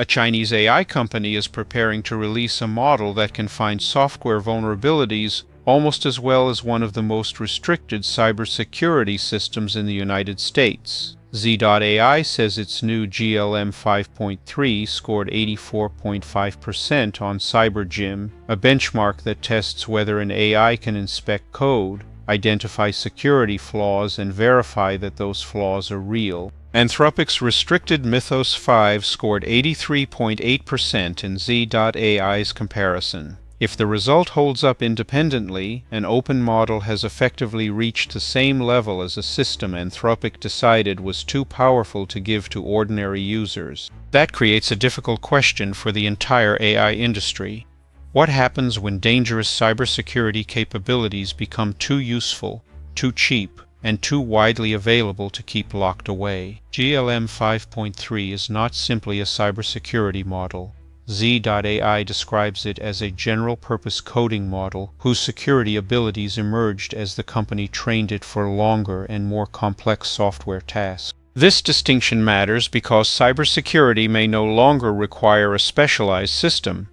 A Chinese AI company is preparing to release a model that can find software vulnerabilities almost as well as one of the most restricted cybersecurity systems in the United States. Z.ai says its new GLM 5.3 scored 84.5% on CyberGym, a benchmark that tests whether an AI can inspect code, identify security flaws, and verify that those flaws are real. Anthropic's restricted Mythos 5 scored 83.8% in Z.ai's comparison. If the result holds up independently, an open model has effectively reached the same level as a system Anthropic decided was too powerful to give to ordinary users. That creates a difficult question for the entire AI industry. What happens when dangerous cybersecurity capabilities become too useful, too cheap, and too widely available to keep locked away? GLM 5.3 is not simply a cybersecurity model. Z.ai describes it as a general-purpose coding model whose security abilities emerged as the company trained it for longer and more complex software tasks. This distinction matters because cybersecurity may no longer require a specialized system.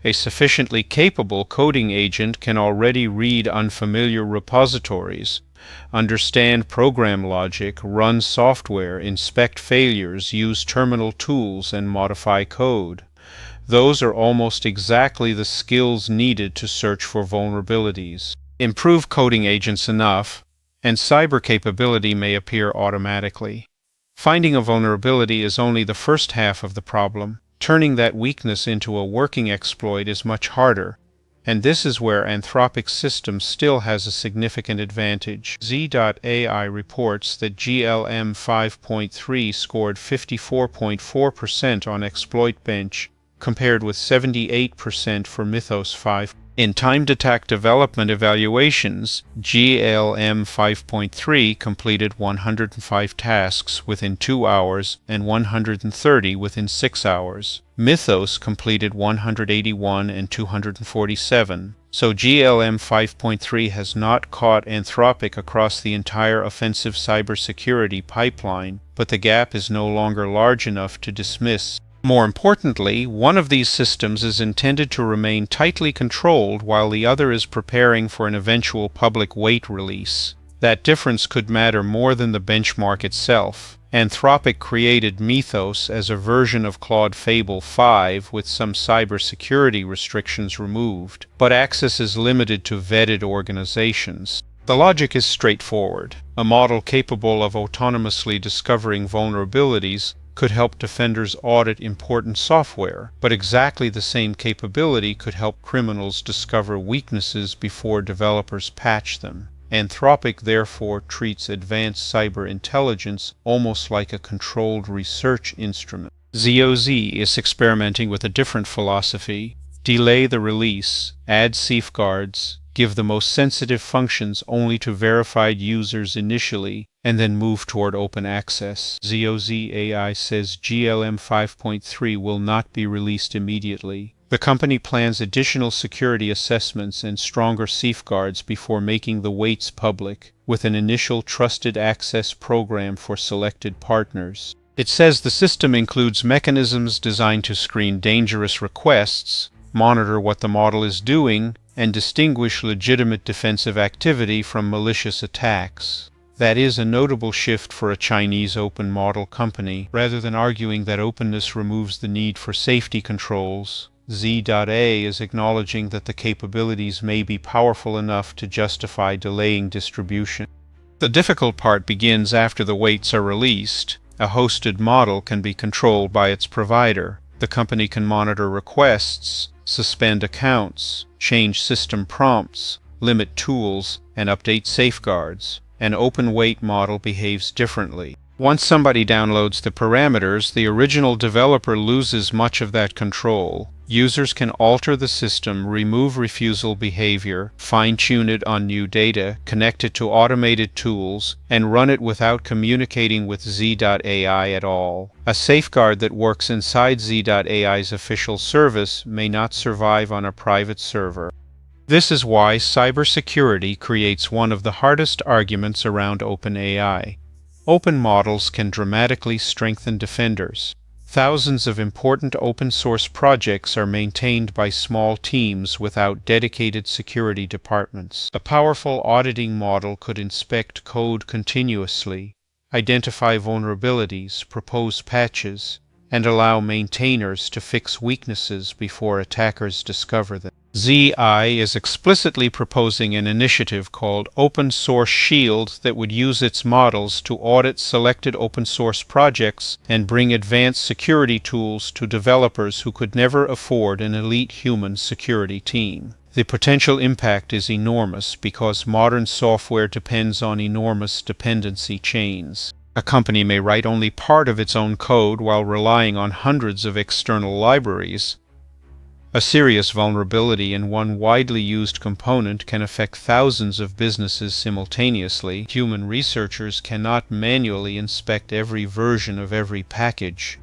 A sufficiently capable coding agent can already read unfamiliar repositories, understand program logic, run software, inspect failures, use terminal tools, and modify code. Those are almost exactly the skills needed to search for vulnerabilities. Improve coding agents enough, and cyber capability may appear automatically. Finding a vulnerability is only the first half of the problem. Turning that weakness into a working exploit is much harder, and this is where Anthropic's system still has a significant advantage. Z.ai reports that GLM 5.3 scored 54.4% on Exploit Bench, compared with 78% for Mythos 5. In timed attack development evaluations, GLM 5.3 completed 105 tasks within 2 hours and 130 within 6 hours. Mythos completed 181 and 247. So GLM 5.3 has not caught Anthropic across the entire offensive cybersecurity pipeline, but the gap is no longer large enough to dismiss. More importantly, one of these systems is intended to remain tightly controlled while the other is preparing for an eventual public weight release. That difference could matter more than the benchmark itself. Anthropic created Mythos as a version of Claude Fable 5 with some cybersecurity restrictions removed, but access is limited to vetted organizations. The logic is straightforward. A model capable of autonomously discovering vulnerabilities could help defenders audit important software, but exactly the same capability could help criminals discover weaknesses before developers patch them. Anthropic therefore treats advanced cyber intelligence almost like a controlled research instrument. ZOZ is experimenting with a different philosophy. Delay the release, add safeguards, give the most sensitive functions only to verified users initially, and then move toward open access. ZOZ AI says GLM 5.3 will not be released immediately. The company plans additional security assessments and stronger safeguards before making the weights public, with an initial trusted access program for selected partners. It says the system includes mechanisms designed to screen dangerous requests, monitor what the model is doing, and distinguish legitimate defensive activity from malicious attacks. That is a notable shift for a Chinese open model company. Rather than arguing that openness removes the need for safety controls, Z.A is acknowledging that the capabilities may be powerful enough to justify delaying distribution. The difficult part begins after the weights are released. A hosted model can be controlled by its provider. The company can monitor requests, suspend accounts, change system prompts, limit tools, and update safeguards. An open weight model behaves differently. Once somebody downloads the parameters, the original developer loses much of that control. Users can alter the system, remove refusal behavior, fine-tune it on new data, connect it to automated tools, and run it without communicating with Z.ai at all. A safeguard that works inside Z.ai's official service may not survive on a private server. This is why cybersecurity creates one of the hardest arguments around OpenAI. Open models can dramatically strengthen defenders. Thousands of important open-source projects are maintained by small teams without dedicated security departments. A powerful auditing model could inspect code continuously, identify vulnerabilities, propose patches, and allow maintainers to fix weaknesses before attackers discover them. Z.ai is explicitly proposing an initiative called Open Source Shield that would use its models to audit selected open source projects and bring advanced security tools to developers who could never afford an elite human security team. The potential impact is enormous because modern software depends on enormous dependency chains. A company may write only part of its own code while relying on hundreds of external libraries. A serious vulnerability in one widely used component can affect thousands of businesses simultaneously. Human researchers cannot manually inspect every version of every package.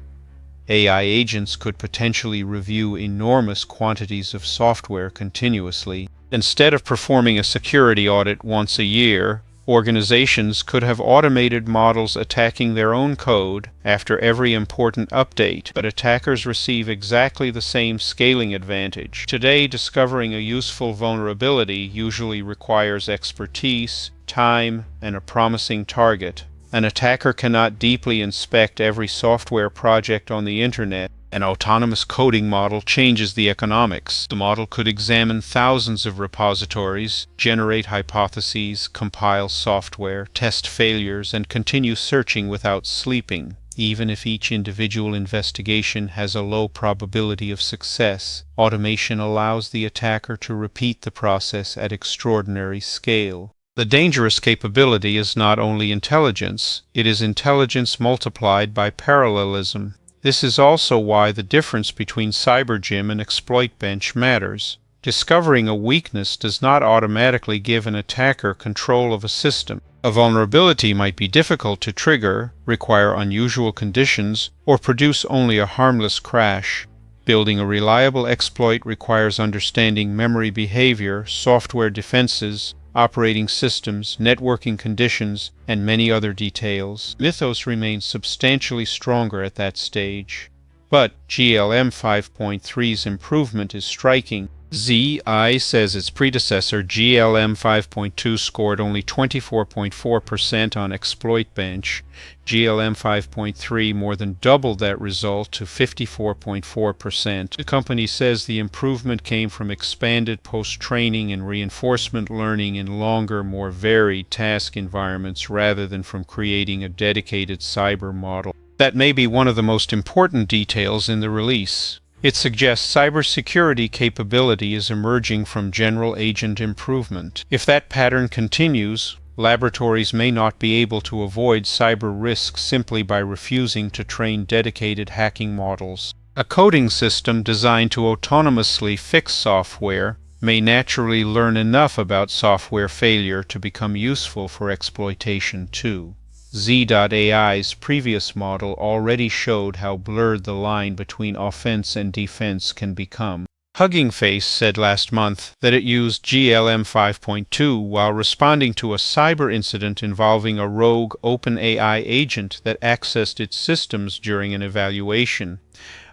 AI agents could potentially review enormous quantities of software continuously. Instead of performing a security audit once a year, organizations could have automated models attacking their own code after every important update, but attackers receive exactly the same scaling advantage. Today, discovering a useful vulnerability usually requires expertise, time, and a promising target. An attacker cannot deeply inspect every software project on the internet. An autonomous coding model changes the economics. The model could examine thousands of repositories, generate hypotheses, compile software, test failures, and continue searching without sleeping. Even if each individual investigation has a low probability of success, automation allows the attacker to repeat the process at extraordinary scale. The dangerous capability is not only intelligence, it is intelligence multiplied by parallelism. This is also why the difference between CyberGym and ExploitBench matters. Discovering a weakness does not automatically give an attacker control of a system. A vulnerability might be difficult to trigger, require unusual conditions, or produce only a harmless crash. Building a reliable exploit requires understanding memory behavior, software defenses, operating systems, networking conditions, and many other details. Mythos remains substantially stronger at that stage. But GLM 5.3's improvement is striking. Z.ai says its predecessor GLM 5.2 scored only 24.4% on ExploitBench. GLM 5.3 more than doubled that result to 54.4%. The company says the improvement came from expanded post-training and reinforcement learning in longer, more varied task environments rather than from creating a dedicated cyber model. That may be one of the most important details in the release. It suggests cybersecurity capability is emerging from general agent improvement. If that pattern continues, laboratories may not be able to avoid cyber risks simply by refusing to train dedicated hacking models. A coding system designed to autonomously fix software may naturally learn enough about software failure to become useful for exploitation too. Z.ai's previous model already showed how blurred the line between offense and defense can become. Hugging Face said last month that it used GLM 5.2 while responding to a cyber incident involving a rogue OpenAI agent that accessed its systems during an evaluation.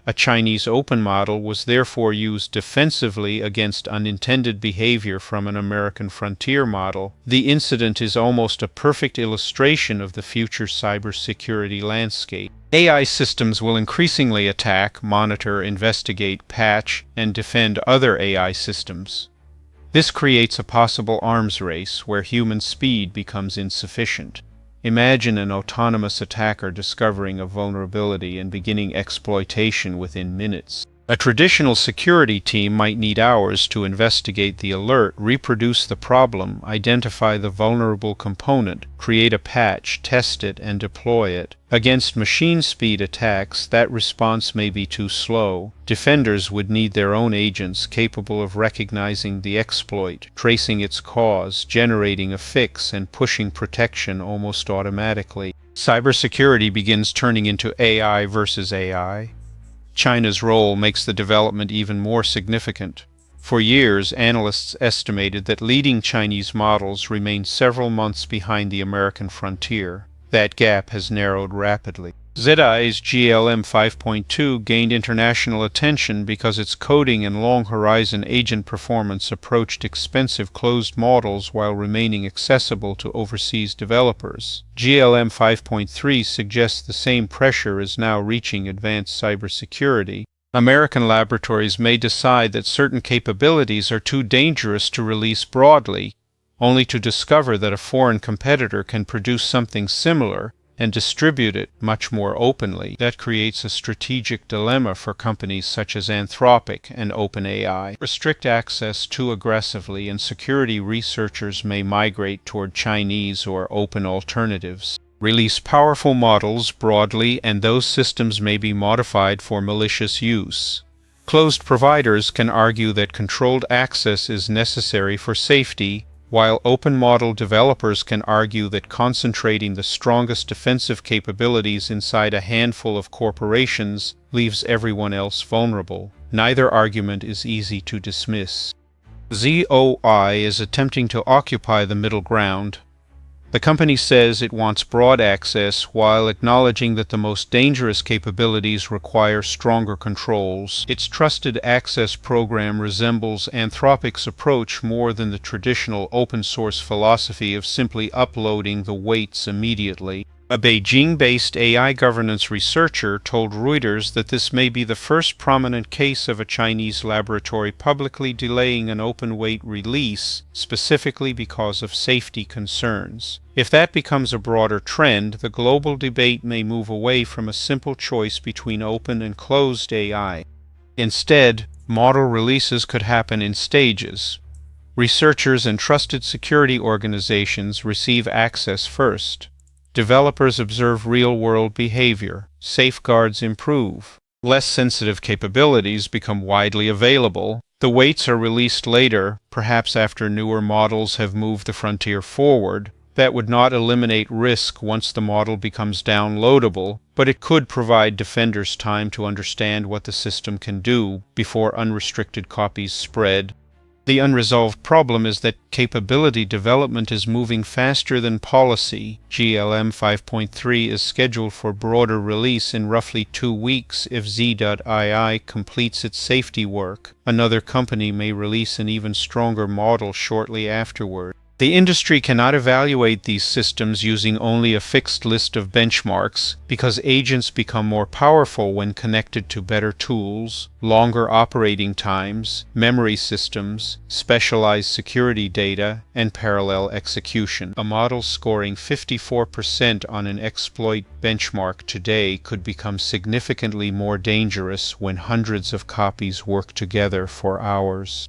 A Chinese open model was therefore used defensively against unintended behavior from an American frontier model. The incident is almost a perfect illustration of the future cybersecurity landscape. AI systems will increasingly attack, monitor, investigate, patch, and defend other AI systems. This creates a possible arms race where human speed becomes insufficient. Imagine an autonomous attacker discovering a vulnerability and beginning exploitation within minutes. A traditional security team might need hours to investigate the alert, reproduce the problem, identify the vulnerable component, create a patch, test it, and deploy it. Against machine-speed attacks, that response may be too slow. Defenders would need their own agents capable of recognizing the exploit, tracing its cause, generating a fix, and pushing protection almost automatically. Cybersecurity begins turning into AI versus AI. China's role makes the development even more significant. For years, analysts estimated that leading Chinese models remained several months behind the American frontier. That gap has narrowed rapidly. Z.ai's GLM 5.2 gained international attention because its coding and long-horizon agent performance approached expensive closed models while remaining accessible to overseas developers. GLM 5.3 suggests the same pressure is now reaching advanced cybersecurity. American laboratories may decide that certain capabilities are too dangerous to release broadly, only to discover that a foreign competitor can produce something similar and distribute it much more openly. That creates a strategic dilemma for companies such as Anthropic and OpenAI. Restrict access too aggressively, and security researchers may migrate toward Chinese or open alternatives. Release powerful models broadly, and those systems may be modified for malicious use. Closed providers can argue that controlled access is necessary for safety, while open model developers can argue that concentrating the strongest defensive capabilities inside a handful of corporations leaves everyone else vulnerable. Neither argument is easy to dismiss. Z.ai is attempting to occupy the middle ground. The company says it wants broad access while acknowledging that the most dangerous capabilities require stronger controls. Its trusted access program resembles Anthropic's approach more than the traditional open-source philosophy of simply uploading the weights immediately. A Beijing-based AI governance researcher told Reuters that this may be the first prominent case of a Chinese laboratory publicly delaying an open-weight release, specifically because of safety concerns. If that becomes a broader trend, the global debate may move away from a simple choice between open and closed AI. Instead, model releases could happen in stages. Researchers and trusted security organizations receive access first. Developers observe real-world behavior. Safeguards improve. Less sensitive capabilities become widely available. The weights are released later, perhaps after newer models have moved the frontier forward. That would not eliminate risk once the model becomes downloadable, but it could provide defenders time to understand what the system can do before unrestricted copies spread. The unresolved problem is that capability development is moving faster than policy. GLM 5.3 is scheduled for broader release in roughly 2 weeks if Z.ai completes its safety work. Another company may release an even stronger model shortly afterward. The industry cannot evaluate these systems using only a fixed list of benchmarks because agents become more powerful when connected to better tools, longer operating times, memory systems, specialized security data, and parallel execution. A model scoring 54% on an exploit benchmark today could become significantly more dangerous when hundreds of copies work together for hours.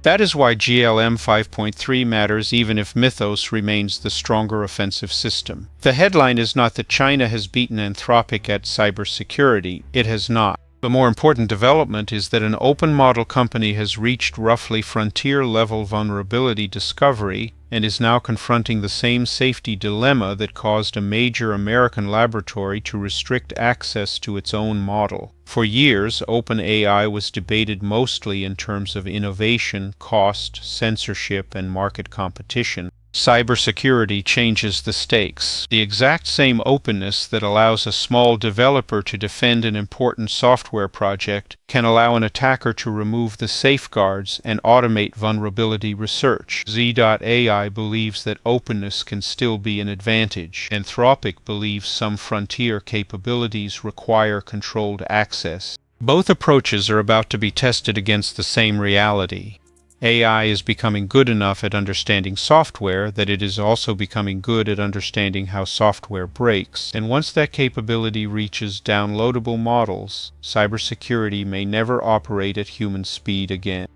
That is why GLM 5.3 matters even if Mythos remains the stronger offensive system. The headline is not that China has beaten Anthropic at cybersecurity. It has not. The more important development is that an open model company has reached roughly frontier-level vulnerability discovery and is now confronting the same safety dilemma that caused a major American laboratory to restrict access to its own model. For years, OpenAI was debated mostly in terms of innovation, cost, censorship, and market competition. Cybersecurity changes the stakes. The exact same openness that allows a small developer to defend an important software project can allow an attacker to remove the safeguards and automate vulnerability research. Z.ai believes that openness can still be an advantage. Anthropic believes some frontier capabilities require controlled access. Both approaches are about to be tested against the same reality. AI is becoming good enough at understanding software that it is also becoming good at understanding how software breaks. And once that capability reaches downloadable models, cybersecurity may never operate at human speed again.